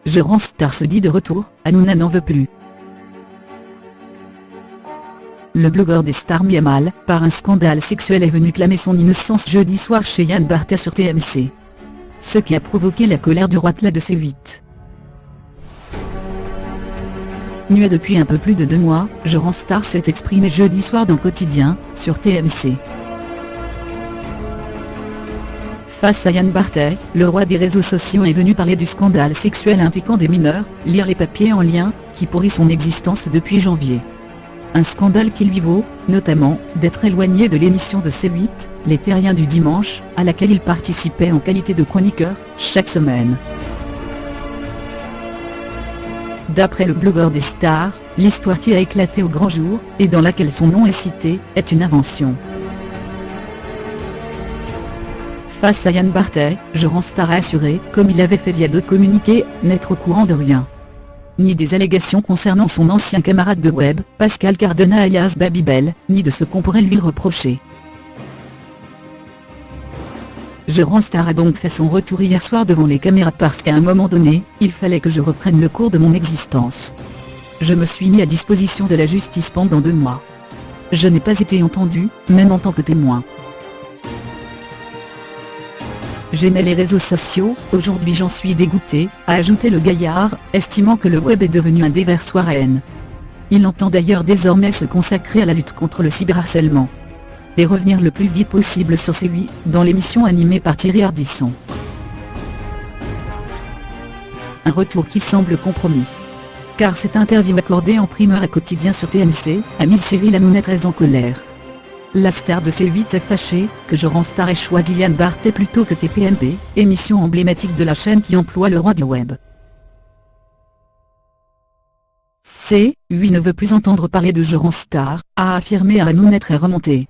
Jean Star se dit de retour, Hanouna n'en veut plus. Le blogueur des stars mis à mal par un scandale sexuel est venu clamer son innocence jeudi soir chez Yann Barthès sur TMC. Ce qui a provoqué la colère du roitelet de C8. Muet depuis un peu plus de 2 mois, Jean Star s'est exprimé jeudi soir dans Quotidien, sur TMC. Face à Yann Barthès, le roi des réseaux sociaux est venu parler du scandale sexuel impliquant des mineurs, lire les papiers en lien, qui pourrit son existence depuis janvier. Un scandale qui lui vaut, notamment, d'être éloigné de l'émission de C8, Les Terriens du dimanche, à laquelle il participait en qualité de chroniqueur, chaque semaine. D'après le blogueur des stars, l'histoire qui a éclaté au grand jour, et dans laquelle son nom est cité, est une invention. Face à Yann Barthès, Jean Star a assuré, comme il avait fait via d'autres communiqués, n'être au courant de rien. Ni des allégations concernant son ancien camarade de web, Pascal Cardona alias Babybel, ni de ce qu'on pourrait lui reprocher. Jean Star a donc fait son retour hier soir devant les caméras parce qu'à un moment donné, il fallait que je reprenne le cours de mon existence. Je me suis mis à disposition de la justice pendant 2 mois. Je n'ai pas été entendu, même en tant que témoin. J'aimais les réseaux sociaux, aujourd'hui j'en suis dégoûté, a ajouté le gaillard, estimant que le web est devenu un déversoir à haine. Il entend d'ailleurs désormais se consacrer à la lutte contre le cyberharcèlement. Et revenir le plus vite possible sur C8, dans l'émission animée par Thierry Ardisson. Un retour qui semble compromis. Car cette interview accordée en primeur à Quotidien sur TMC, a mis Cyril Hanouna très en colère. La star de C8 est fâchée, que Jean Star ait choisi Yann Barthès plutôt que TPMP, émission emblématique de la chaîne qui emploie le roi du web. C8 ne veut plus entendre parler de Jean Star, a affirmé à Hanouna très remonté.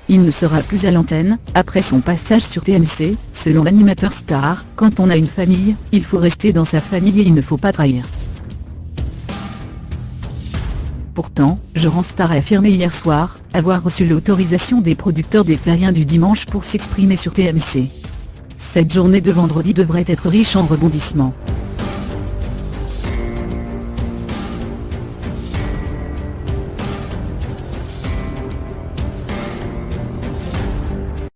Il ne sera plus à l'antenne, après son passage sur TMC, selon l'animateur star, quand on a une famille, il faut rester dans sa famille et il ne faut pas trahir. Pourtant, Jean Star a affirmé hier soir, avoir reçu l'autorisation des producteurs des Terriens du dimanche pour s'exprimer sur TMC. Cette journée de vendredi devrait être riche en rebondissements.